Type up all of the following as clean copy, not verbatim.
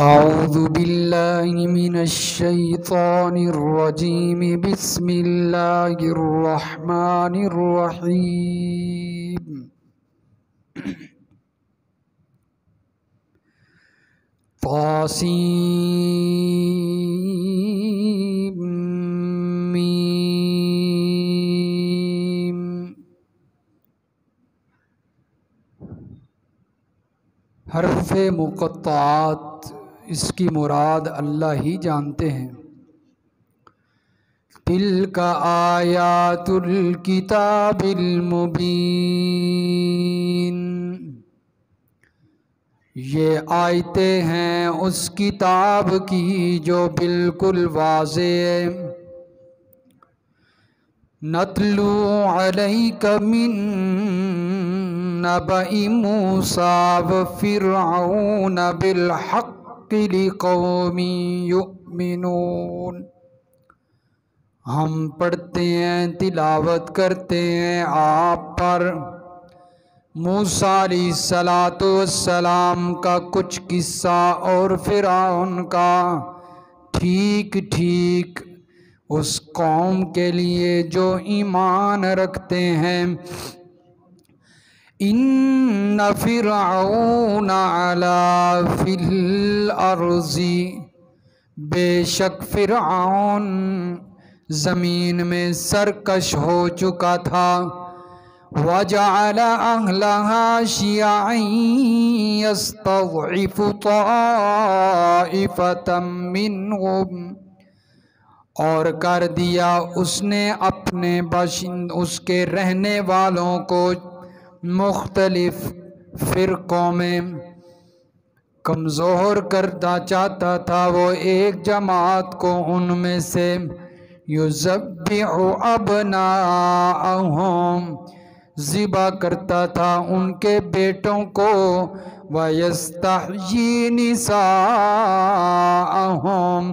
أعوذ بالله من الشيطان الرجيم بسم الله الرحمن الرحيم طاسيم حرف مقطعات اس کی مراد اللہ ہی جانتے ہیں۔ تلک آیات الکتاب المبین، یہ آیتیں ہیں اس کتاب کی جو بالکل واضح ہے۔ نتلو علیک من نبأ موسیٰ وفرعون بالحق لقوم یؤمنون، ہم پڑھتے ہیں تلاوت کرتے ہیں آپ پر موسیٰ علیہ السلام کا کچھ قصہ اور فرعون کا، ٹھیک ٹھیک اس قوم کے لیے جو ایمان رکھتے ہیں۔ ان فرعون علا فی الارض، بے شک فرعون زمین میں سرکش ہو چکا تھا۔ وجعل اہلہا شیعا یستضعف طائفة منہم، اور کر دیا اس نے اپنے اس کے رہنے والوں کو مختلف فرقوں میں، کمزور کرنا چاہتا تھا وہ ایک جماعت کو ان میں سے۔ یذبح ابناءہم، ذبح کرتا تھا ان کے بیٹوں کو، ویستحیی نساءہم،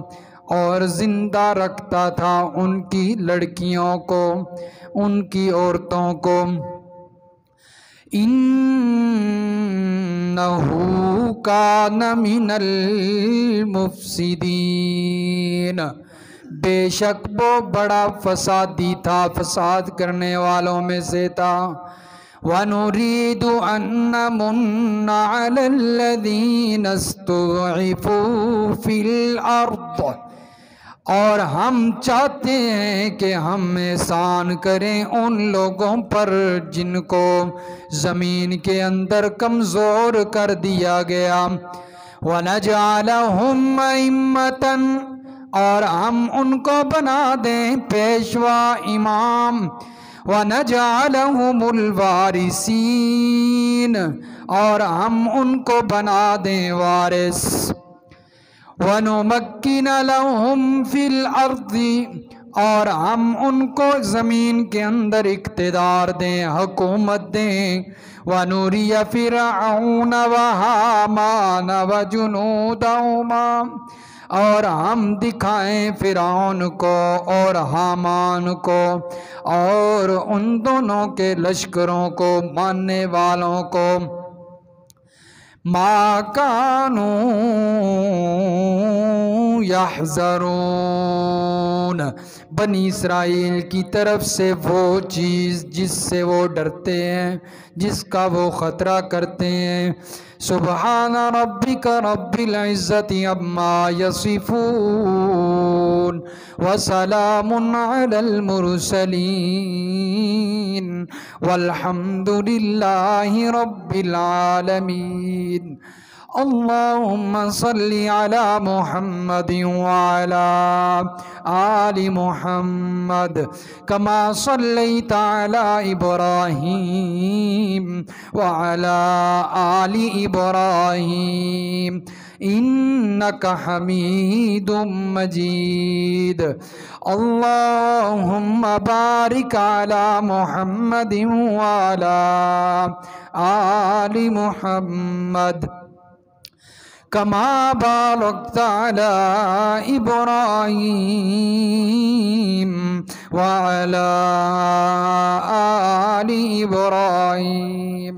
اور زندہ رکھتا تھا ان کی لڑکیوں کو، ان کی عورتوں کو۔ انہو کان من المفسدین، بے شک وہ بڑا فسادی تھا، فساد کرنے والوں میں سے تھا۔ وَنُرِيدُ أَن نَّمُنَّ عَلَى الَّذِينَ اسْتُضْعِفُوا فِي الْأَرْضِ، اور ہم چاہتے ہیں کہ ہم احسان کریں ان لوگوں پر جن کو زمین کے اندر کمزور کر دیا گیا۔ وَنَجْعَلَهُمْ أَئِمَّةً، اور ہم ان کو بنا دیں پیشوا امام۔ وَنَجْعَلَهُمُ الْوَارِثِينَ، اور ہم ان کو بنا دیں وارث۔ وَنُمَكِّنَ لَهُمْ فِي الْأَرْضِ، اور ہم ان کو زمین کے اندر اقتدار دیں، حکومت دیں۔ وَنُرِيَ فِرْعَوْنَ وَهَامَانَ وَجُنُودَهُمَا، اور ہم دکھائیں فرعون کو اور حامان کو اور ان دونوں کے لشکروں کو، ماننے والوں کو۔ ما کانوا یحذرون، بنی اسرائیل کی طرف سے وہ چیز جس سے وہ ڈرتے ہیں، جس کا وہ خطرہ کرتے ہیں۔ سبحان ربک رب العزت عما یصفون، وسلام علی المرسلین، والحمد للہ رب العالمین۔ اللہم صلی علی محمد وعلی آل محمد کما صلیت علی ابراہیم وعلی آل ابراہیم انک حمید مجید۔ اللہم بارک علی محمد وعلی آل محمد کما بارکت علی ابراہیم وعلی آل ابراہیم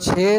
6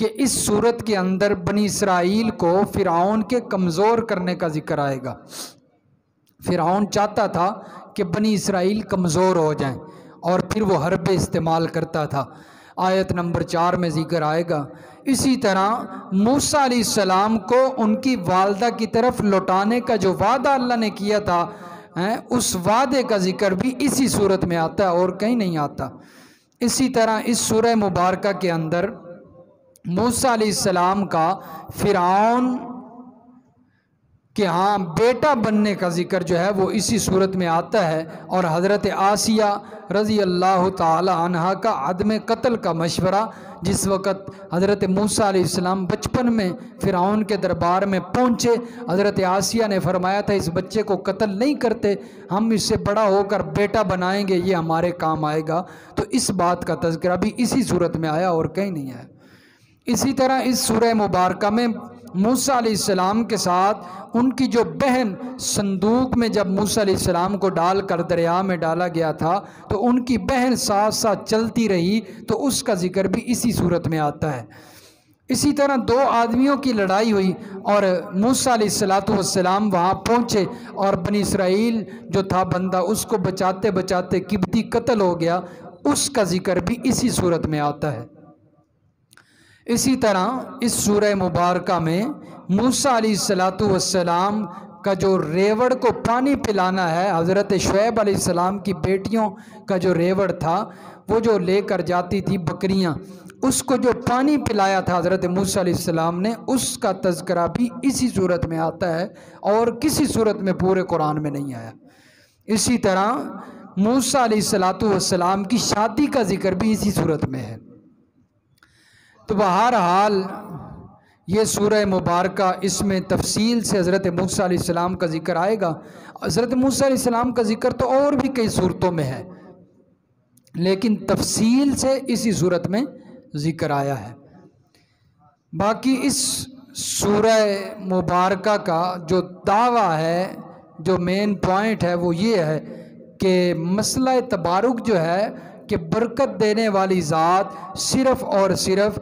کہ اس صورت کے اندر بنی اسرائیل کو فرعون کے کمزور کرنے کا ذکر آئے گا۔ فرعون چاہتا تھا کہ بنی اسرائیل کمزور ہو جائیں اور پھر وہ حربیں استعمال کرتا تھا، آیت نمبر 4 میں ذکر آئے گا۔ اسی طرح موسیٰ علیہ السلام کو ان کی والدہ کی طرف لوٹانے کا جو وعدہ اللہ نے کیا تھا، اس وعدے کا ذکر بھی اسی صورت میں آتا ہے اور کہیں نہیں آتا۔ اسی طرح اس سورہ مبارکہ کے اندر موسیٰ علیہ السلام کا فرعون کہ ہاں بیٹا بننے کا ذکر جو ہے وہ اسی صورت میں آتا ہے، اور حضرت آسیہ رضی اللہ تعالی عنہا کا عدم قتل کا مشورہ، جس وقت حضرت موسیٰ علیہ السلام بچپن میں فرعون کے دربار میں پہنچے، حضرت آسیہ نے فرمایا تھا اس بچے کو قتل نہیں کرتے، ہم اس سے بڑا ہو کر بیٹا بنائیں گے، یہ ہمارے کام آئے گا، تو اس بات کا تذکرہ بھی اسی صورت میں آیا اور کہیں نہیں آیا۔ اسی طرح اس سورہ مبارکہ میں موسیٰ علیہ السلام کے ساتھ ان کی جو بہن صندوق میں جب موسیٰ علیہ السلام کو ڈال کر دریا میں ڈالا گیا تھا تو ان کی بہن ساتھ ساتھ چلتی رہی، تو اس کا ذکر بھی اسی صورت میں آتا ہے۔ اسی طرح 2 آدمیوں کی لڑائی ہوئی اور موسیٰ علیہ السلام وہاں پہنچے اور بنی اسرائیل جو تھا بندہ اس کو بچاتے بچاتے قبطی قتل ہو گیا، اس کا ذکر بھی اسی صورت میں آتا ہے۔ اسی طرح اس سورہ مبارکہ میں موسیٰ علیہ السلام کا جو ریوڑ کو پانی پلانا ہے، حضرت شعیب علیہ السلام کی بیٹیوں کا جو ریوڑ تھا، وہ جو لے کر جاتی تھی بکریاں، اس کو جو پانی پلایا تھا حضرت موسیٰ علیہ السلام نے، اس کا تذکرہ بھی اسی صورت میں آتا ہے اور کسی صورت میں پورے قرآن میں نہیں آیا۔ اسی طرح موسیٰ علیہ السلام کی شادی کا ذکر بھی اسی صورت میں ہے۔ تو بہرحال یہ سورہ مبارکہ اس میں تفصیل سے حضرت موسیٰ علیہ السلام کا ذکر آئے گا۔ حضرت موسیٰ علیہ السلام کا ذکر تو اور بھی کئی صورتوں میں ہے، لیکن تفصیل سے اسی صورت میں ذکر آیا ہے۔ باقی اس سورہ مبارکہ کا جو دعویٰ ہے، جو مین پوائنٹ ہے، وہ یہ ہے کہ مسئلہ تبارک جو ہے کہ برکت دینے والی ذات صرف اور صرف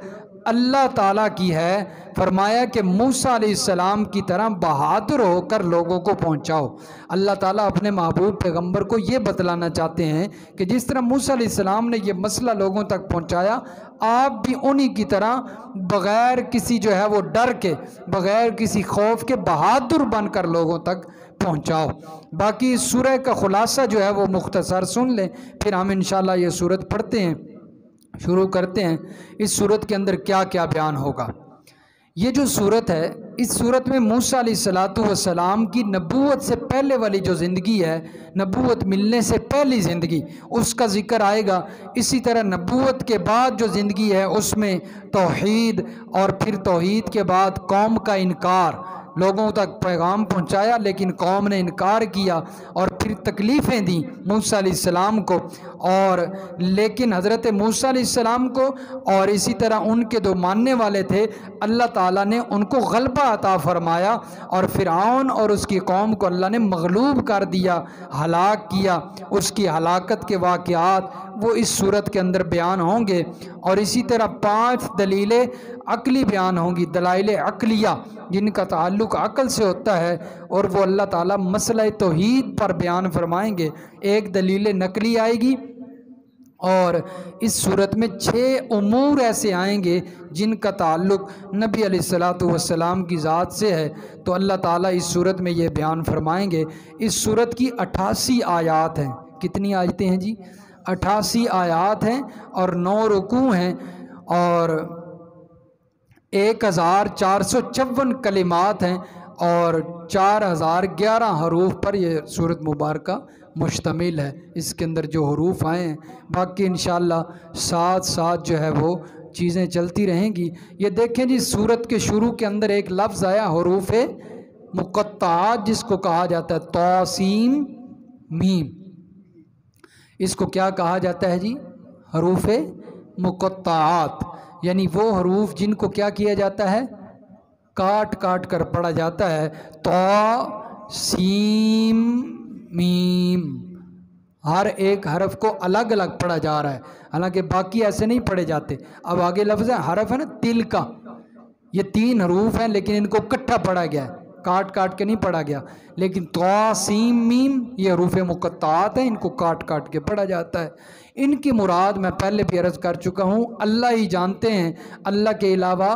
اللہ تعالیٰ کی ہے۔ فرمایا کہ موسیٰ علیہ السلام کی طرح بہادر ہو کر لوگوں کو پہنچاؤ۔ اللہ تعالیٰ اپنے محبوب پیغمبر کو یہ بتلانا چاہتے ہیں کہ جس طرح موسیٰ علیہ السلام نے یہ مسئلہ لوگوں تک پہنچایا، آپ بھی انہی کی طرح بغیر کسی جو ہے وہ ڈر کے، بغیر کسی خوف کے بہادر بن کر لوگوں تک پہنچاؤ۔ باقی اس سورہ کا خلاصہ جو ہے وہ مختصر سن لیں، پھر ہم انشاءاللہ یہ سورت پڑھتے ہیں، شروع کرتے ہیں۔ اس سورت کے اندر کیا کیا بیان ہوگا؟ یہ جو سورت ہے، اس سورت میں موسیٰ علیہ السلام کی نبوت سے پہلے والی جو زندگی ہے، نبوت ملنے سے پہلی زندگی، اس کا ذکر آئے گا۔ اسی طرح نبوت کے بعد جو زندگی ہے اس میں توحید، اور پھر توحید کے بعد قوم کا انکار، لوگوں تک پیغام پہنچایا لیکن قوم نے انکار کیا، اور پھر تکلیفیں دیں موسیٰ علیہ السلام کو، اور لیکن حضرت موسیٰ علیہ السلام کو اور اسی طرح ان کے جو ماننے والے تھے، اللہ تعالیٰ نے ان کو غلبہ عطا فرمایا، اور فرعون اور اس کی قوم کو اللہ نے مغلوب کر دیا، ہلاک کیا۔ اس کی ہلاکت کے واقعات وہ اس صورت کے اندر بیان ہوں گے، اور اسی طرح 5 دلیلیں عقلی بیان ہوں گی، دلائل عقلیہ جن کا تعلق عقل سے ہوتا ہے، اور وہ اللہ تعالیٰ مسئلہ توحید پر بیان فرمائیں گے۔ ایک دلیل نقلی آئے گی، اور اس صورت میں 6 امور ایسے آئیں گے جن کا تعلق نبی علیہ السلام کی ذات سے ہے، تو اللہ تعالیٰ اس صورت میں یہ بیان فرمائیں گے۔ اس صورت کی 88 آیات ہیں۔ کتنی آیتیں ہیں جی؟ 88 آیات ہیں اور 9 رکوع ہیں، اور 1454 کلمات ہیں، اور 4011 حروف پر یہ سورت مبارکہ مشتمل ہے۔ اس کے اندر جو حروف آئے ہیں، باقی انشاءاللہ ساتھ ساتھ جو ہے وہ چیزیں چلتی رہیں گی۔ یہ دیکھیں جی، سورت کے شروع کے اندر ایک لفظ آیا، حروف مقطعات، جس کو کہا جاتا ہے طا سین میم۔ اس کو کیا کہا جاتا ہے جی؟ حروف مقطعات، یعنی وہ حروف جن کو کیا کیا جاتا ہے؟ کاٹ کاٹ کر پڑھا جاتا ہے۔ طا سین میم، ہر ایک حرف کو الگ الگ پڑھا جا رہا ہے، حالانکہ باقی ایسے نہیں پڑھے جاتے۔ اب آگے لفظ ہے حرف ہے نا تل کا، یہ 3 حروف ہیں لیکن ان کو اکٹھا پڑھا گیا ہے، کاٹ کاٹ کے نہیں پڑھا گیا۔ لیکن طا سین میم یہ حروف مقطعات ہیں، ان کو کاٹ کاٹ کے پڑھا جاتا ہے۔ ان کی مراد میں پہلے بھی عرض کر چکا ہوں، اللہ ہی جانتے ہیں، اللہ کے علاوہ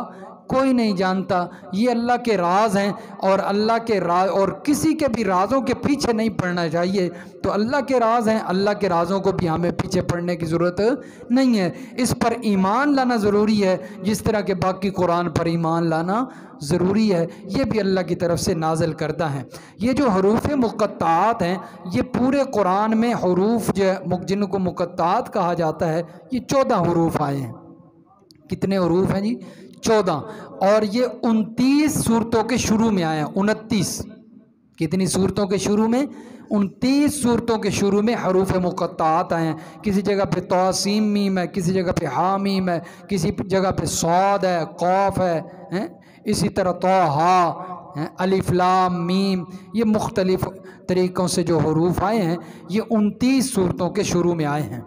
کوئی نہیں جانتا۔ یہ اللہ کے راز ہیں، اور اللہ کے راز اور کسی کے بھی رازوں کے پیچھے نہیں پڑنا چاہیے۔ تو اللہ کے راز ہیں، اللہ کے رازوں کو بھی ہمیں پیچھے پڑنے کی ضرورت نہیں ہے۔ اس پر ایمان لانا ضروری ہے، جس طرح کہ باقی قرآن پر ایمان لانا ضروری ہے۔ یہ بھی اللہ کی طرف سے نازل کردہ ہیں۔ یہ جو حروف مقطعات ہیں، یہ پورے قرآن میں حروف جن کو مقطعات کہا جاتا ہے، یہ 14 حروف آئے ہیں۔ کتنے حروف ہیں جی؟ 14۔ اور یہ 29 سورتوں کے شروع میں آئے ہیں۔ 29 کتنی سورتوں کے شروع میں؟ 29 سورتوں کے شروع میں حروف مقطعات آئے ہیں۔ کسی جگہ پہ طا سین میم ہے، کسی جگہ پہ ہا میم ہے، کسی جگہ پہ صاد ہے، قاف ہے، اسی طرح طٰہٰ، الف لام میم۔ یہ مختلف طریقوں سے جو حروف آئے ہیں، یہ 29 سورتوں کے شروع میں آئے ہیں۔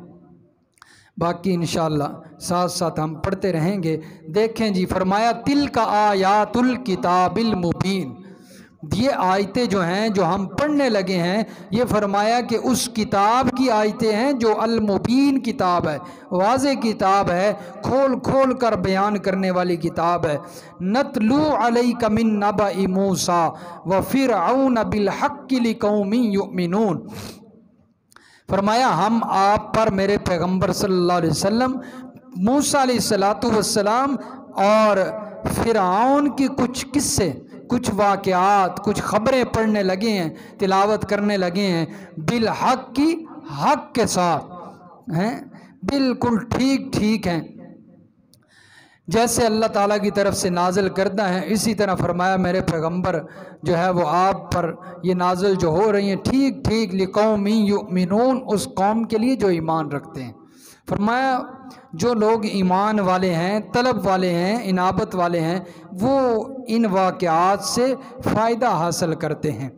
باقی انشاءاللہ ساتھ ساتھ ہم پڑھتے رہیں گے۔ دیکھیں جی، فرمایا تِلْکَ آیاتُ الْکِتَابِ الْمُبِینِ، یہ آیتیں جو ہیں جو ہم پڑھنے لگے ہیں، یہ فرمایا کہ اس کتاب کی آیتیں ہیں جو المبین کتاب ہے، واضح کتاب ہے، کھول کھول کر بیان کرنے والی کتاب ہے۔ نَتْلُو عَلَيْكَ مِن نَبَإِ مُوسَىٰ وَفِرْعَوْنَ بِالْحَقِّ لِقَوْمٍ يُؤْمِنُونَ، فرمایا ہم آپ پر میرے پیغمبر صلی اللہ علیہ وسلم موسیٰ علیہ السلام اور فرعون کی کچھ قصے، کچھ واقعات، کچھ خبریں پڑھنے لگے ہیں، تلاوت کرنے لگے ہیں، بالحق کی حق کے ساتھ ہیں، بالکل ٹھیک ٹھیک ہیں، جیسے اللہ تعالیٰ کی طرف سے نازل کردہ ہیں۔ اسی طرح فرمایا میرے پیغمبر جو ہے وہ آپ پر یہ نازل جو ہو رہی ہیں ٹھیک ٹھیک، لقوم یؤمنون، اس قوم کے لیے جو ایمان رکھتے ہیں۔ فرمایا جو لوگ ایمان والے ہیں، طلب والے ہیں، انابت والے ہیں، وہ ان واقعات سے فائدہ حاصل کرتے ہیں۔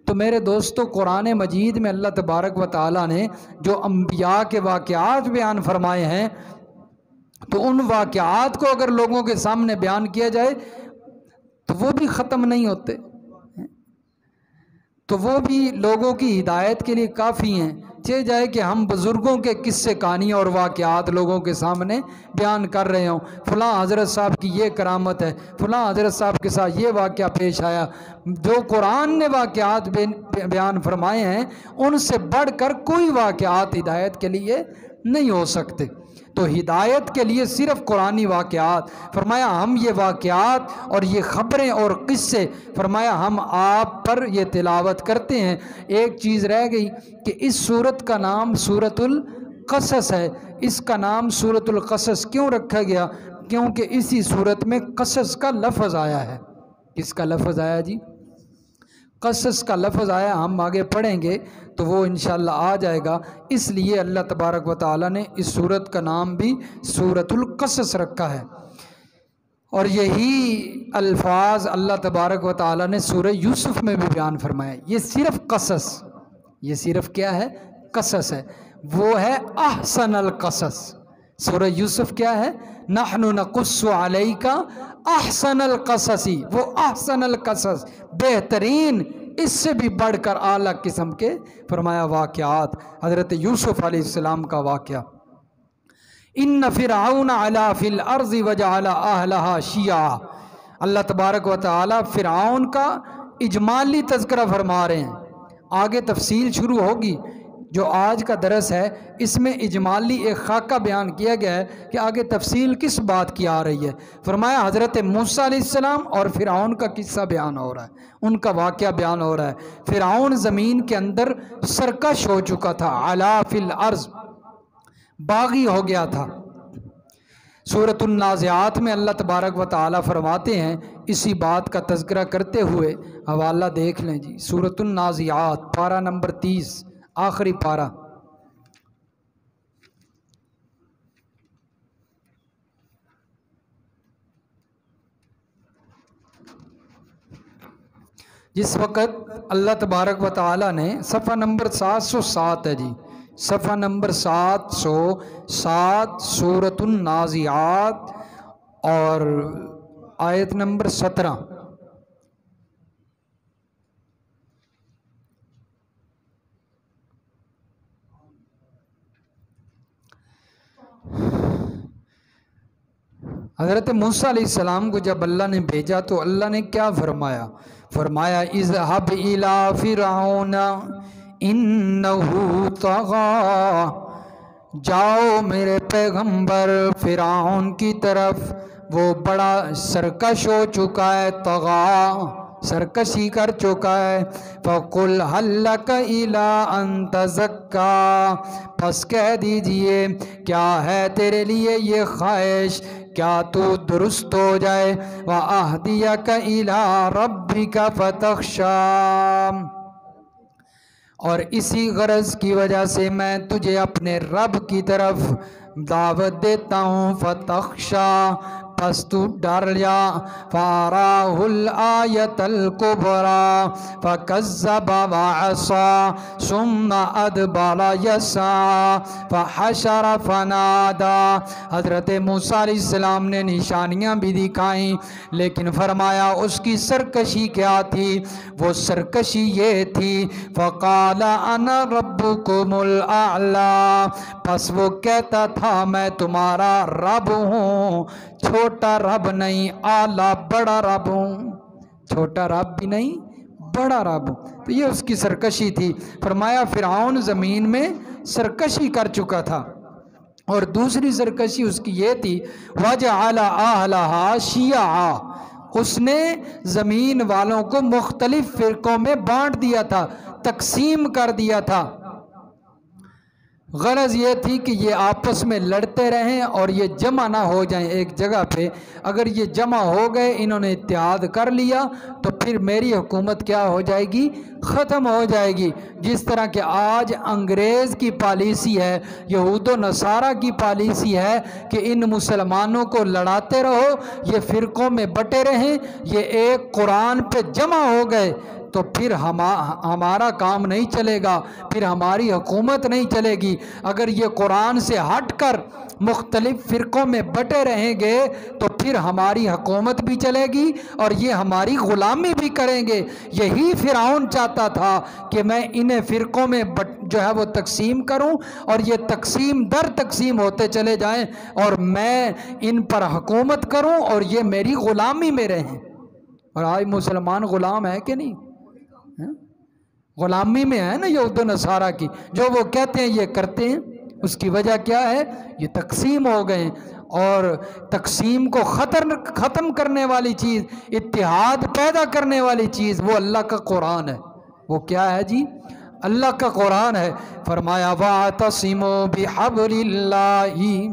تو میرے دوستو، قرآن مجید میں اللہ تبارک و تعالیٰ نے جو انبیاء کے واقعات بیان فرمائے ہیں، تو ان واقعات کو اگر لوگوں کے سامنے بیان کیا جائے تو وہ بھی ختم نہیں ہوتے، تو وہ بھی لوگوں کی ہدایت کے لیے کافی ہیں۔ چاہے جائے کہ ہم بزرگوں کے قصے کہانیاں اور واقعات لوگوں کے سامنے بیان کر رہے ہوں، فلاں حضرت صاحب کی یہ کرامت ہے، فلاں حضرت صاحب کے ساتھ یہ واقعہ پیش آیا، جو قرآن نے واقعات بیان فرمائے ہیں ان سے بڑھ کر کوئی واقعات ہدایت کے لیے نہیں ہو سکتے۔ تو ہدایت کے لیے صرف قرآنی واقعات، فرمایا ہم یہ واقعات اور یہ خبریں اور قصے، فرمایا ہم آپ پر یہ تلاوت کرتے ہیں۔ ایک چیز رہ گئی کہ اس سورت کا نام سورۃ القصص ہے۔ اس کا نام سورۃ القصص کیوں رکھا گیا؟ کیونکہ اسی سورت میں قصص کا لفظ آیا ہے۔ کس کا لفظ آیا جی؟ قصص کا لفظ آیا، ہم آگے پڑھیں گے تو وہ انشاءاللہ آ جائے گا۔ اس لیے اللہ تبارک و تعالیٰ نے اس سورت کا نام بھی سورۃ القصص رکھا ہے، اور یہی الفاظ اللہ تبارک و تعالیٰ نے سورہ یوسف میں بھی بیان فرمایا۔ یہ صرف قصص، یہ صرف کیا ہے؟ قصص ہے، وہ ہے احسن القصص۔ سورہ یوسف کیا ہے؟ نحن نقص علیک احسن القصص، وہ احسن القصص، بہترین، اس سے بھی بڑھ کر اعلیٰ قسم کے فرمایا واقعات، حضرت یوسف علیہ السلام کا واقعہ۔ ان فرعون علا فی الارض وجعل اہلہا شیعا، اللہ تبارک و تعالی فرعون کا اجمالی تذکرہ فرما رہے ہیں، آگے تفصیل شروع ہوگی۔ جو آج کا درس ہے اس میں اجمالی ایک خاکہ بیان کیا گیا ہے کہ آگے تفصیل کس بات کی آ رہی ہے۔ فرمایا حضرت موسیٰ علیہ السلام اور فرعون کا قصہ بیان ہو رہا ہے، ان کا واقعہ بیان ہو رہا ہے۔ فرعون زمین کے اندر سرکش ہو چکا تھا، علا فی الارض، باغی ہو گیا تھا۔ سورۃ النازعات میں اللہ تبارک و تعالی فرماتے ہیں اسی بات کا تذکرہ کرتے ہوئے، حوالہ دیکھ لیں جی، سورۃ النازعات پارہ نمبر 30، آخری پارہ۔ جس وقت اللہ تبارک و تعالی نے صفحہ نمبر 707 ہے جی، صفحہ نمبر 707 سورۃ النازعات اور آیت نمبر 17۔ حضرت موسیٰ علیہ السلام کو جب اللہ نے بھیجا تو اللہ نے کیا فرمایا؟ فرمایا اذهب الى فرعون انه طغى، جاؤ میرے پیغمبر فرعون کی طرف، وہ بڑا سرکش ہو چکا ہے، طغى سرکشی کر چکا ہے۔ فَقُلْ هَلْ لَكَ إِلَىٰ أَن تَزَكَّىٰ، پس کہہ دیجئے کیا ہے تیرے لیے یہ خواہش کیا تو درست ہو جائے، وَأَهْدِيَكَ إِلَىٰ رَبِّكَ فَتَخْشَىٰ، اور اسی غرض کی وجہ سے میں تجھے اپنے رب کی طرف دعوت دیتا ہوں، فَتَخْشَىٰ پس تو ڈر جا۔ فَأَرَاهُ الْآيَةَ الْكُبْرَىٰ فَكَذَّبَ وَعَصَىٰ ثُمَّ أَدْبَرَ يَسْعَىٰ فَحَشَرَ فَنَادَىٰ۔ حضرت موسیٰ علیہ السلام نے نشانیاں بھی دکھائیں، لیکن فرمایا اس کی سرکشی کیا تھی؟ وہ سرکشی یہ تھی فَقَالَ أَنَا رَبُّكُمُ الْأَعْلَىٰ، پس وہ کہتا تھا میں تمہارا رب ہوں، چھوٹا رب نہیں، اعلیٰ بڑا رب ہوں، چھوٹا رب بھی نہیں بڑا رب ہوں۔ تو یہ اس کی سرکشی تھی۔ فرمایا فرعون زمین میں سرکشی کر چکا تھا، اور دوسری سرکشی اس کی یہ تھی وَجَعَلَ أَهْلَهَا شِيَعًا، اس نے زمین والوں کو مختلف فرقوں میں بانٹ دیا تھا، تقسیم کر دیا تھا۔ غرض یہ تھی کہ یہ آپس میں لڑتے رہیں اور یہ جمع نہ ہو جائیں ایک جگہ پہ۔ اگر یہ جمع ہو گئے، انہوں نے اتحاد کر لیا، تو پھر میری حکومت کیا ہو جائے گی؟ ختم ہو جائے گی۔ جس طرح کہ آج انگریز کی پالیسی ہے، یہود و نصارہ کی پالیسی ہے کہ ان مسلمانوں کو لڑاتے رہو، یہ فرقوں میں بٹے رہیں، یہ ایک قرآن پہ جمع ہو گئے تو پھر ہمارا کام نہیں چلے گا، پھر ہماری حکومت نہیں چلے گی۔ اگر یہ قرآن سے ہٹ کر مختلف فرقوں میں بٹے رہیں گے تو پھر ہماری حکومت بھی چلے گی اور یہ ہماری غلامی بھی کریں گے۔ یہی فرعون چاہتا تھا کہ میں انہیں فرقوں میں جو ہے وہ تقسیم کروں، اور یہ تقسیم در تقسیم ہوتے چلے جائیں، اور میں ان پر حکومت کروں اور یہ میری غلامی میں رہیں۔ اور آج مسلمان غلام ہے کہ نہیں؟ غلامی میں ہے نا یہود و نصارہ کی، جو وہ کہتے ہیں یہ کرتے ہیں۔ اس کی وجہ کیا ہے؟ یہ تقسیم ہو گئے، اور تقسیم کو ختم کرنے والی چیز، اتحاد پیدا کرنے والی چیز وہ اللہ کا قرآن ہے۔ وہ کیا ہے جی؟ اللہ کا قرآن ہے۔ فرمایا وَاعْتَصِمُوا بِحَبْلِ اللَّهِ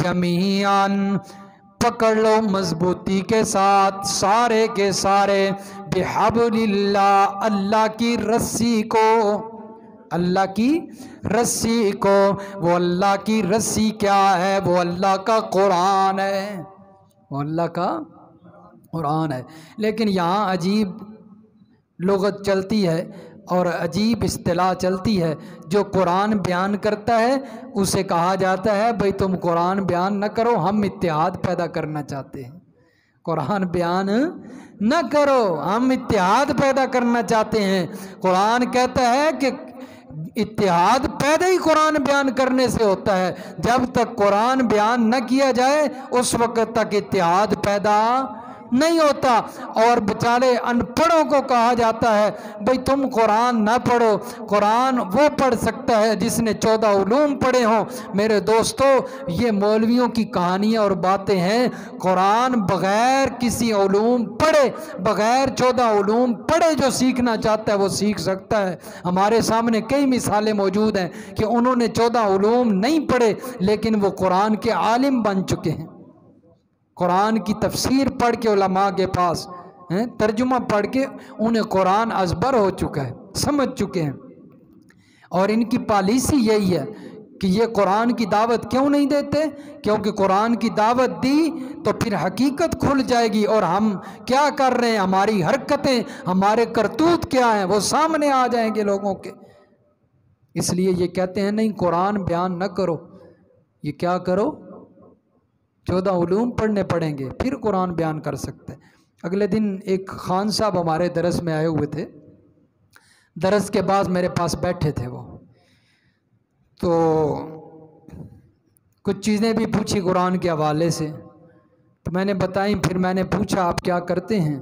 جَمِيعًا، پکڑ لو مضبوطی کے ساتھ سارے کے سارے، بحبل اللہ اللہ کی رسی کو، اللہ کی رسی کو۔ وہ اللہ کی رسی کیا ہے؟ وہ اللہ کا قرآن ہے، وہ اللہ کا قرآن ہے۔ لیکن یہاں عجیب لغت چلتی ہے اور عجیب اصطلاح چلتی ہے۔ جو قرآن بیان کرتا ہے اسے کہا جاتا ہے بھئی تم قرآن بیان نہ کرو، ہم اتحاد پیدا کرنا چاہتے ہیں۔ قرآن بیان نہ کرو، ہم اتحاد پیدا کرنا چاہتے ہیں۔ قرآن کہتا ہے کہ اتحاد پیدا ہی قرآن بیان کرنے سے ہوتا ہے۔ جب تک قرآن بیان نہ کیا جائے اس وقت تک اتحاد پیدا نہیں ہوتا۔ اور بیچارے ان پڑھوں کو کہا جاتا ہے بھئی تم قرآن نہ پڑھو، قرآن وہ پڑھ سکتا ہے جس نے 14 علوم پڑھے ہوں۔ میرے دوستو، یہ مولویوں کی کہانیاں اور باتیں ہیں۔ قرآن بغیر کسی علوم پڑھے، بغیر 14 علوم پڑھے جو سیکھنا چاہتا ہے وہ سیکھ سکتا ہے۔ ہمارے سامنے کئی مثالیں موجود ہیں کہ انہوں نے 14 علوم نہیں پڑھے لیکن وہ قرآن کے عالم بن چکے ہیں۔ قرآن کی تفسیر پڑھ کے علماء کے پاس ترجمہ پڑھ کے انہیں قرآن ازبر ہو چکا ہے، سمجھ چکے ہیں۔ اور ان کی پالیسی یہی ہے کہ یہ قرآن کی دعوت کیوں نہیں دیتے؟ کیونکہ قرآن کی دعوت دی تو پھر حقیقت کھل جائے گی، اور ہم کیا کر رہے ہیں، ہماری حرکتیں، ہمارے کرتوت کیا ہیں، وہ سامنے آ جائیں گے لوگوں کے۔ اس لیے یہ کہتے ہیں نہیں قرآن بیان نہ کرو، یہ کیا کرو، 14 علوم پڑھنے پڑیں گے پھر قرآن بیان کر سکتے ہیں۔ اگلے دن ایک خان صاحب ہمارے درس میں آئے ہوئے تھے، درس کے بعد میرے پاس بیٹھے تھے وہ، تو کچھ چیزیں بھی پوچھی قرآن کے حوالے سے، تو میں نے بتائیں، پھر میں نے پوچھا آپ کیا کرتے ہیں؟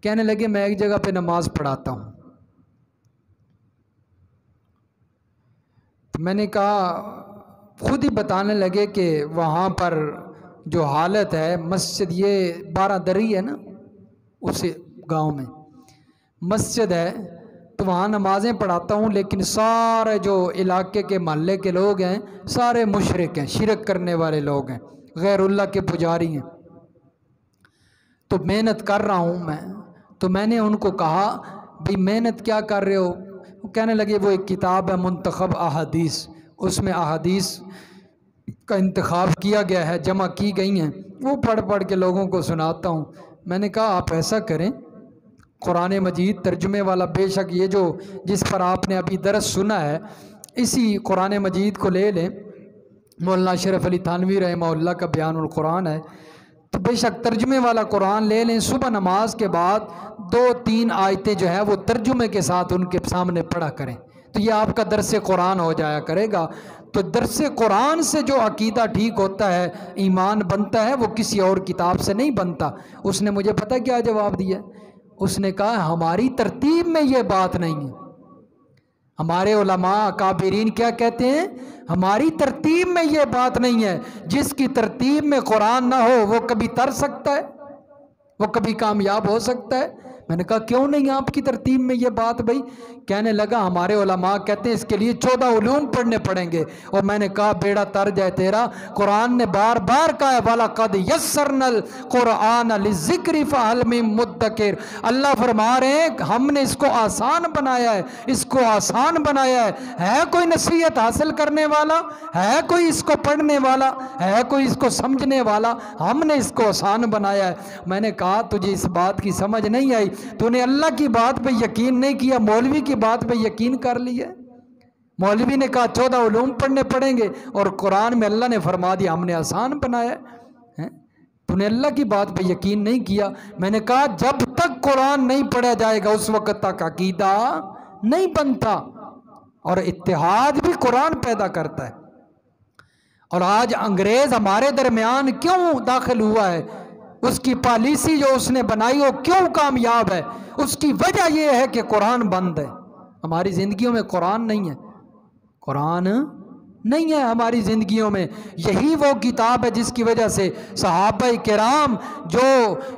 کہنے لگے میں ایک جگہ پہ نماز پڑھاتا ہوں۔ تو میں نے کہا، خود ہی بتانے لگے کہ وہاں پر جو حالت ہے، مسجد یہ 12 دری ہے نا، اس گاؤں میں مسجد ہے، تو وہاں نمازیں پڑھاتا ہوں، لیکن سارے جو علاقے کے محلے کے لوگ ہیں سارے مشرک ہیں، شرک کرنے والے لوگ ہیں، غیر اللہ کے پجاری ہیں۔ تو محنت کر رہا ہوں میں، تو میں نے ان کو کہا بھئی محنت کیا کر رہے ہو؟ وہ کہنے لگے وہ ایک کتاب ہے منتخب احادیث، اس میں احادیث کا انتخاب کیا گیا ہے، جمع کی گئی ہیں، وہ پڑھ پڑھ کے لوگوں کو سناتا ہوں۔ میں نے کہا آپ ایسا کریں، قرآن مجید ترجمے والا، بے شک یہ جو جس پر آپ نے ابھی درس سنا ہے، اسی قرآن مجید کو لے لیں، مولانا اشرف علی تھانوی رحمہ اللہ کا بیان القرآن ہے، تو بے شک ترجمے والا قرآن لے لیں، صبح نماز کے بعد 2-3 آیتیں جو ہے وہ ترجمے کے ساتھ ان کے سامنے پڑھا کریں، تو یہ آپ کا درس قرآن ہو جایا کرے گا۔ تو درس قرآن سے جو عقیدہ ٹھیک ہوتا ہے، ایمان بنتا ہے، وہ کسی اور کتاب سے نہیں بنتا۔ اس نے مجھے پتہ کیا جواب دیا؟ اس نے کہا ہماری ترتیب میں یہ بات نہیں ہے۔ ہمارے علماء اکابرین کیا کہتے ہیں؟ ہماری ترتیب میں یہ بات نہیں ہے، جس کی ترتیب میں قرآن نہ ہو وہ کبھی تر سکتا ہے، وہ کبھی کامیاب ہو سکتا ہے؟ میں نے کہا کیوں نہیں آپ کی ترتیب میں یہ بات بھائی؟ کہنے لگا ہمارے علماء کہتے ہیں اس کے لیے 14 علوم پڑھنے پڑیں گے۔ اور میں نے کہا بیڑا تر جائے تیرا، قرآن نے بار بار کہا ہے وَلَقَدْ يَسَّرْنَا الْقُرْآنَ لِلذِّكْرِ فَهَلْ مِن مُدَّكِرٍ۔ اللہ فرما رہے ہیں ہم نے اس کو آسان بنایا ہے، اس کو آسان بنایا ہے کوئی نصیحت حاصل کرنے والا؟ ہے کوئی اس کو پڑھنے والا؟ ہے کوئی اس کو سمجھنے والا؟ ہم نے اس کو آسان بنایا ہے۔ میں نے کہا تجھے اس بات کی سمجھ نہیں آئی، تو نے اللہ کی بات پہ یقین نہیں کیا، مولوی کی بات پہ یقین کر لیا۔ مولوی نے کہا 14 علوم پڑھنے پڑیں گے، اور قرآن میں اللہ نے فرما دیا ہم نے آسان بنایا ہے۔ تو نے اللہ کی بات پہ یقین نہیں کیا۔ میں نے کہا جب تک قرآن نہیں پڑھا جائے گا اس وقت تک عقیدہ نہیں بنتا، اور اتحاد بھی قرآن پیدا کرتا ہے۔ اور آج انگریز ہمارے درمیان کیوں داخل ہوا ہے؟ اس کی پالیسی جو اس نے بنائی وہ کیوں کامیاب ہے؟ اس کی وجہ یہ ہے کہ قرآن بند ہے، ہماری زندگیوں میں قرآن نہیں ہے، قرآن نہیں ہے ہماری زندگیوں میں۔ یہی وہ کتاب ہے جس کی وجہ سے صحابہ کرام جو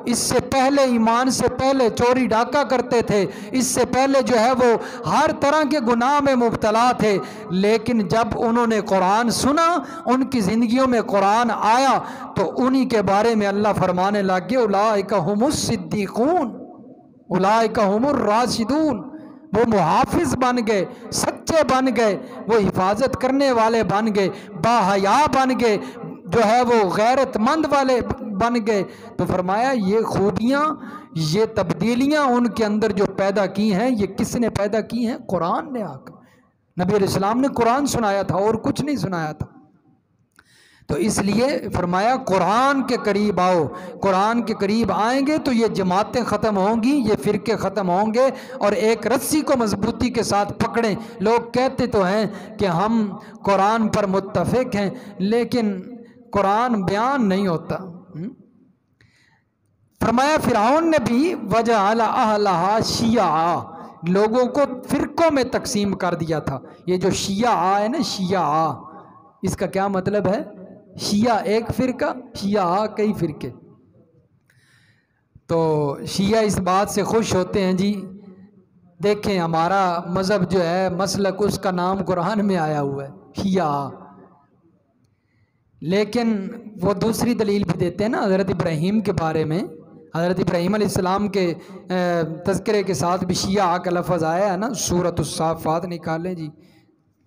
اس سے پہلے ایمان سے پہلے چوری ڈاکہ کرتے تھے، اس سے پہلے جو ہے وہ ہر طرح کے گناہ میں مبتلا تھے، لیکن جب انہوں نے قرآن سنا، ان کی زندگیوں میں قرآن آیا، تو انہی کے بارے میں اللہ فرمانے لگے اولئک هم الصدیقون اولئک هم الراشدون۔ وہ محافظ بن گئے، سچے بن گئے، وہ حفاظت کرنے والے بن گئے، باحیا بن گئے، جو ہے وہ غیرت مند والے بن گئے۔ تو فرمایا یہ خوبیاں، یہ تبدیلیاں ان کے اندر جو پیدا کی ہیں، یہ کس نے پیدا کی ہیں؟ قرآن نے آ کر۔ نبی علیہ السلام نے قرآن سنایا تھا اور کچھ نہیں سنایا تھا۔ تو اس لیے فرمایا قرآن کے قریب آؤ، قرآن کے قریب آئیں گے تو یہ جماعتیں ختم ہوں گی، یہ فرقے ختم ہوں گے، اور ایک رسی کو مضبوطی کے ساتھ پکڑیں۔ لوگ کہتے تو ہیں کہ ہم قرآن پر متفق ہیں، لیکن قرآن بیان نہیں ہوتا۔ فرمایا فرعون نے بھی وَجَعَلَ أَهْلَهَا شِيَعًا، لوگوں کو فرقوں میں تقسیم کر دیا تھا۔ یہ جو شیعہ ہے نا، شیعہ، اس کا کیا مطلب ہے؟ شیعہ ایک فرقہ، شیعہ کئی فرقے۔ تو شیعہ اس بات سے خوش ہوتے ہیں جی دیکھیں ہمارا مذہب جو ہے، مسلک، اس کا نام قرآن میں آیا ہوا ہے شیعہ، لیکن وہ دوسری دلیل بھی دیتے ہیں نا حضرت ابراہیم کے بارے میں۔ حضرت ابراہیم علیہ السلام کے تذکرے کے ساتھ بھی شیعہ کا لفظ آیا ہے نا۔ سورۃ الصافات نکالیں جی،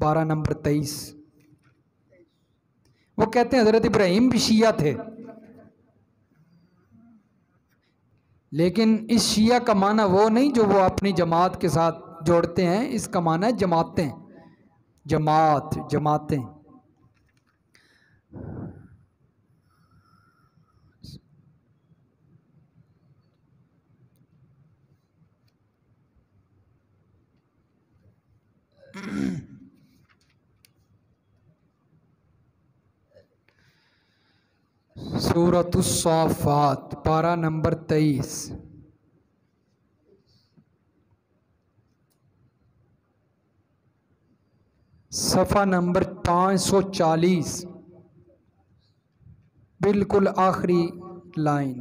12 نمبر 23۔ وہ کہتے ہیں حضرت ابراہیم بھی شیعہ تھے، لیکن اس شیعہ کا معنی وہ نہیں جو وہ اپنی جماعت کے ساتھ جوڑتے ہیں، اس کا معنی ہے جماعتیں، جماعت، جماعتیں. سورۃ الصافات پارہ نمبر 23، صفحہ نمبر 540، بالکل آخری لائن.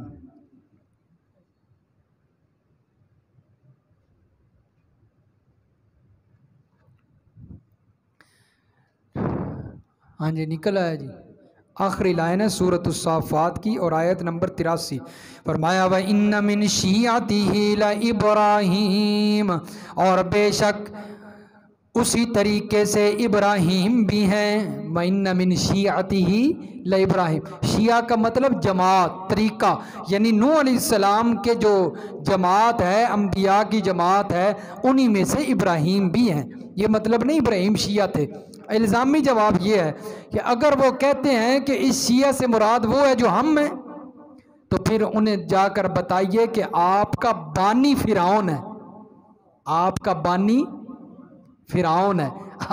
ہاں جی نکل آیا جی. آخری لائن ہے سورۃ الصافات کی اور آیت نمبر 83. فرمایا وَإِنَّ مِن شِيعَتِهِ لَإِبْرَاهِيمَ، اور بے شک اسی طریقے سے ابراہیم بھی ہیں. وَإِنَّ مِن شِيعَتِهِ لَإِبْرَاهِيمَ، شیعہ کا مطلب جماعت، طریقہ، یعنی نوح علیہ السلام کے جو جماعت ہے، انبیاء کی جماعت ہے، انہی میں سے ابراہیم بھی ہیں. یہ مطلب نہیں ابراہیم شیعہ تھے. الزامی جواب یہ ہے کہ اگر وہ کہتے ہیں کہ اس شیعہ سے مراد وہ ہے جو ہم ہیں، تو پھر انہیں جا کر بتائیے کہ آپ کا بانی فرعون ہے. آپ کا بانی فرعون ہے.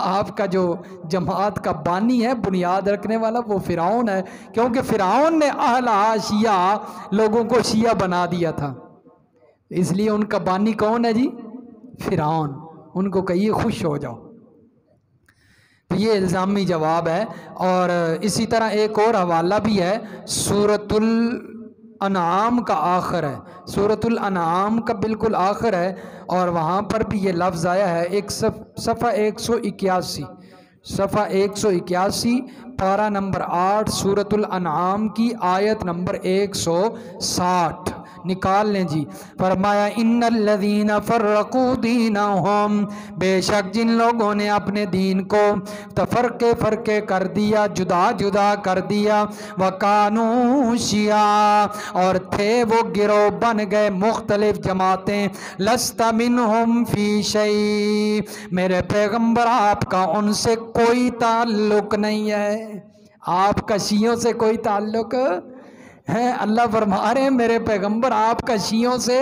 آپ کا جو جماعت کا بانی ہے، بنیاد رکھنے والا، وہ فرعون ہے، کیونکہ فرعون نے اہل شیعہ لوگوں کو شیعہ بنا دیا تھا. اس لیے ان کا بانی کون ہے جی؟ فرعون. ان کو کہیے خوش ہو جاؤ. تو یہ الزامی جواب ہے. اور اسی طرح ایک اور حوالہ بھی ہے، سورۃ الانعام کا آخر ہے، سورۃ الانعام کا بالکل آخر ہے، اور وہاں پر بھی یہ لفظ آیا ہے. ایک صفحہ 181، صفحہ 181 پارہ نمبر 8 سورۃ الانعام کی آیت نمبر 160 نکال لیں جی. فرمایا ان الذین فرقوا دینہم، بے شک جن لوگوں نے اپنے دین کو فرقے کر دیا، جدا جدا کر دیا، وکانوا شیعا، اور تھے وہ گروہ بن گئے مختلف جماعتیں، لست منہم فی شیء، میرے پیغمبر آپ کا ان سے کوئی تعلق نہیں ہے. آپ کا شیعوں سے کوئی تعلق ہے؟ اللہ فرما رہے ہیں میرے پیغمبر آپ کا شیعوں سے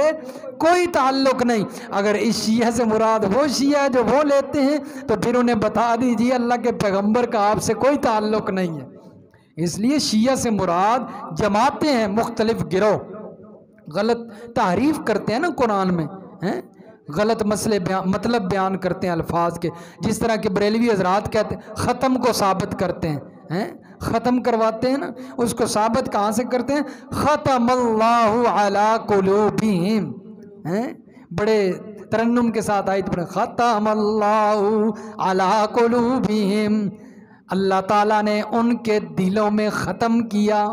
کوئی تعلق نہیں. اگر اس شیعہ سے مراد وہ شیعہ جو وہ لیتے ہیں تو پھر انہیں بتا دیجیے اللہ کے پیغمبر کا آپ سے کوئی تعلق نہیں ہے. اس لیے شیعہ سے مراد جماعتیں ہیں، مختلف گروہ. غلط تحریف کرتے ہیں نا قرآن میں، غلط مطلب بیان کرتے ہیں الفاظ کے. جس طرح کہ بریلوی حضرات کہتے ہیں ختم کو ثابت کرتے ہیں، ختم کرواتے ہیں نا، اس کو ثابت کہاں سے کرتے ہیں؟ ختم اللہ علی قلوبہم. بڑے ترنم کے ساتھ آیت پڑھیں، ختم اللہ علی قلوبہم، اللہ تعالیٰ نے ان کے دلوں میں ختم کیا.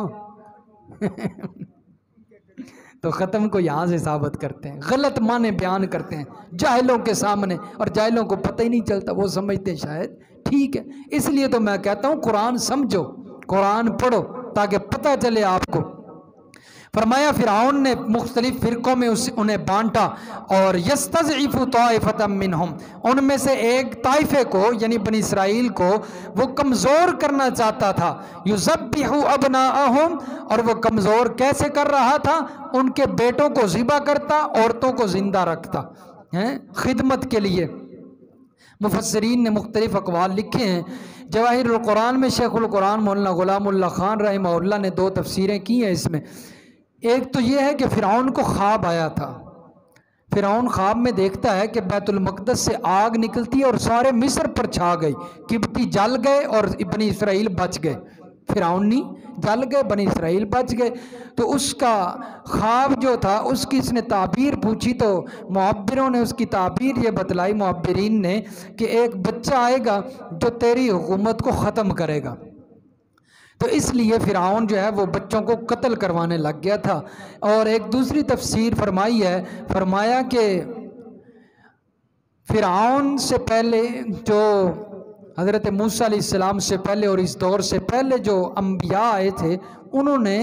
تو ختم کو یہاں سے ثابت کرتے ہیں، غلط معنی بیان کرتے ہیں جاہلوں کے سامنے، اور جاہلوں کو پتہ ہی نہیں چلتا، وہ سمجھتے ہیں شاید ٹھیک ہے. اس لیے تو میں کہتا ہوں قرآن سمجھو، قرآن پڑھو تاکہ پتہ چلے آپ کو. فرمایا فرعون نے مختلف فرقوں میں انہیں بانٹا، اور یستضعف طائفۃ منہم، ان میں سے ایک طائفے کو یعنی بنی اسرائیل کو وہ کمزور کرنا چاہتا تھا. یذبح ابناءہم، اور وہ کمزور کیسے کر رہا تھا؟ ان کے بیٹوں کو ذبح کرتا، عورتوں کو زندہ رکھتا خدمت کے لیے. مفسرین نے مختلف اقوال لکھے ہیں. جواہر القرآن میں شیخ القرآن مولانا غلام اللہ خان رحمہ اللہ نے 2 تفسیریں کی ہیں اس میں. ایک تو یہ ہے کہ فرعون کو خواب آیا تھا. فرعون خواب میں دیکھتا ہے کہ بیت المقدس سے آگ نکلتی ہے اور سارے مصر پر چھا گئی، قبطی جل گئے اور بنی اسرائیل بچ گئے. فرعون نہیں، جل گئے، بنی اسرائیل بچ گئے. تو اس کا خواب جو تھا اس کی اس نے تعبیر پوچھی، تو معبروں نے اس کی تعبیر یہ بتلائی، معبرین نے، کہ ایک بچہ آئے گا جو تیری حکومت کو ختم کرے گا. تو اس لیے فرعون جو ہے وہ بچوں کو قتل کروانے لگ گیا تھا. اور ایک دوسری تفسیر فرمائی ہے، فرمایا کہ فرعون سے پہلے جو حضرت موسیٰ علیہ السلام سے پہلے اور اس دور سے پہلے جو انبیاء آئے تھے، انہوں نے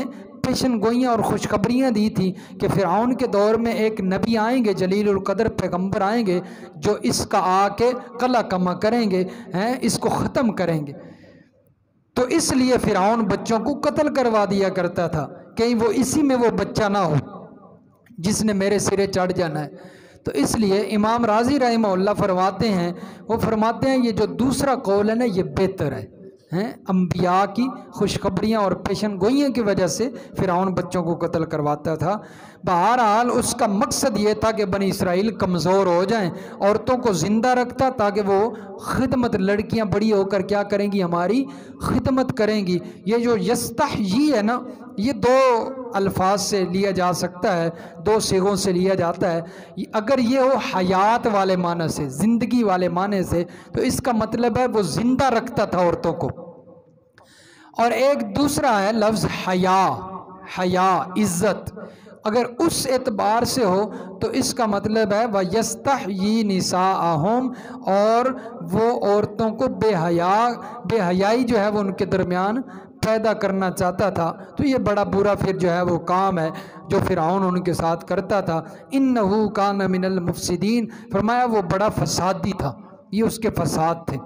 پیشن گوئیاں اور خوشخبریاں دی تھیں کہ فرعون کے دور میں ایک نبی آئیں گے، جلیل القدر پیغمبر آئیں گے جو اس کا آ کے قلع کما کریں گے، اس کو ختم کریں گے۔ تو اس لیے فرعون بچوں کو قتل کروا دیا کرتا تھا، کہیں وہ اسی میں وہ بچہ نہ ہو جس نے میرے سرے چڑھ جانا ہے۔ تو اس لیے امام راضی رحمہ اللہ فرماتے ہیں، وہ فرماتے ہیں یہ جو دوسرا قول ہے نا یہ بہتر ہے۔ انبیاء کی خوشخبریاں اور پیشن گوئیوں کی وجہ سے فرعون بچوں کو قتل کرواتا تھا۔ بہرحال اس کا مقصد یہ تھا کہ بنی اسرائیل کمزور ہو جائیں، عورتوں کو زندہ رکھتا تاکہ وہ خدمت، لڑکیاں بڑی ہو کر کیا کریں گی؟ ہماری خدمت کریں گی۔ یہ جو یستحیی ہے نا، یہ دو الفاظ سے لیا جا سکتا ہے، دو صیغوں سے لیا جاتا ہے۔ اگر یہ ہو حیات والے معنی سے، زندگی والے معنی سے، تو اس کا مطلب ہے وہ زندہ رکھتا تھا عورتوں کو۔ اور ایک دوسرا ہے لفظ حیا، حیا عزت، اگر اس اعتبار سے ہو تو اس کا مطلب ہے وَيَسْتَحْيِي نِسَاءَهُمْ، اور وہ عورتوں کو بے حیائی جو ہے وہ ان کے درمیان پیدا کرنا چاہتا تھا۔ تو یہ بڑا برا پھر جو ہے وہ کام ہے جو فرعون ان کے ساتھ کرتا تھا۔ إِنَّهُ كَانَ مِنَ الْمُفْسِدِينَ، فرمایا وہ بڑا فسادی تھا، یہ اس کے فساد تھے۔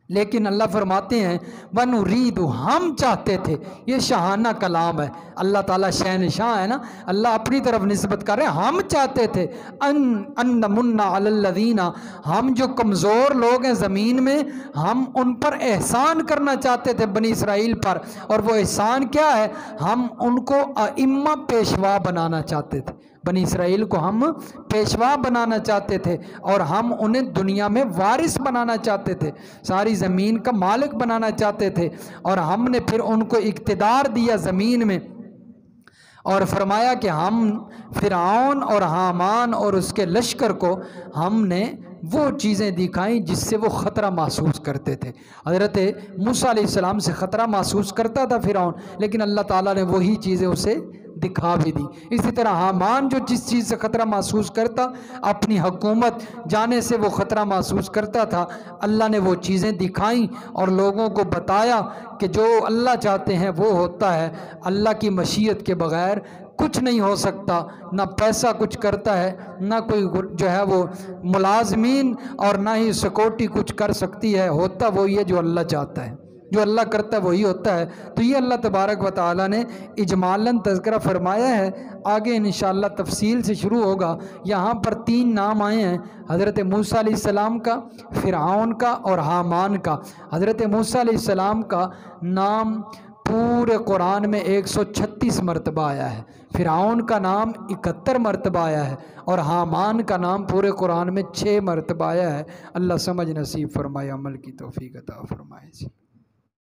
لیکن اللہ فرماتے ہیں وَنُرِيدُ، ہم چاہتے تھے، یہ شاہانہ کلام ہے، اللہ تعالیٰ شہنشاہ ہے نا، اللہ اپنی طرف نسبت کر رہے ہیں، ہم چاہتے تھے ان نمن علی الذین، ہم جو کمزور لوگ ہیں زمین میں، ہم ان پر احسان کرنا چاہتے تھے بنی اسرائیل پر۔ اور وہ احسان کیا ہے؟ ہم ان کو ائمہ پیشوا بنانا چاہتے تھے، بنی اسرائیل کو ہم پیشوا بنانا چاہتے تھے، اور ہم انہیں دنیا میں وارث بنانا چاہتے تھے، ساری زمین کا مالک بنانا چاہتے تھے، اور ہم نے پھر ان کو اقتدار دیا زمین میں۔ اور فرمایا کہ ہم فرعون اور حامان اور اس کے لشکر کو ہم نے وہ چیزیں دکھائیں جس سے وہ خطرہ محسوس کرتے تھے۔ حضرت موسیٰ علیہ السلام سے خطرہ محسوس کرتا تھا فرعون، لیکن اللہ تعالیٰ نے وہی چیزیں اسے دکھا بھی دی۔ اسی طرح حامان جو جس چیز سے خطرہ محسوس کرتا، اپنی حکومت جانے سے وہ خطرہ محسوس کرتا تھا، اللہ نے وہ چیزیں دکھائیں اور لوگوں کو بتایا کہ جو اللہ چاہتے ہیں وہ ہوتا ہے، اللہ کی مشیت کے بغیر کچھ نہیں ہو سکتا، نہ پیسہ کچھ کرتا ہے، نہ کوئی جو ہے وہ ملازمین اور نہ ہی سیکورٹی کچھ کر سکتی ہے، ہوتا وہی ہے جو اللہ چاہتا ہے، جو اللہ کرتا ہے وہی ہوتا ہے۔ تو یہ اللہ تبارک و تعالیٰ نے اجمالاً تذکرہ فرمایا ہے، آگے انشاءاللہ تفصیل سے شروع ہوگا۔ یہاں پر 3 نام آئے ہیں، حضرت موسیٰ علیہ السلام کا، فرعون کا اور حامان کا۔ حضرت موسیٰ علیہ السلام کا نام پورے قرآن میں 136 مرتبہ آیا ہے، فرعون کا نام 71 مرتبہ آیا ہے، اور حامان کا نام پورے قرآن میں 6 مرتبہ آیا ہے۔ اللہ سمجھ نصیب فرمائے، عمل کی توفیق عطا فرمائے۔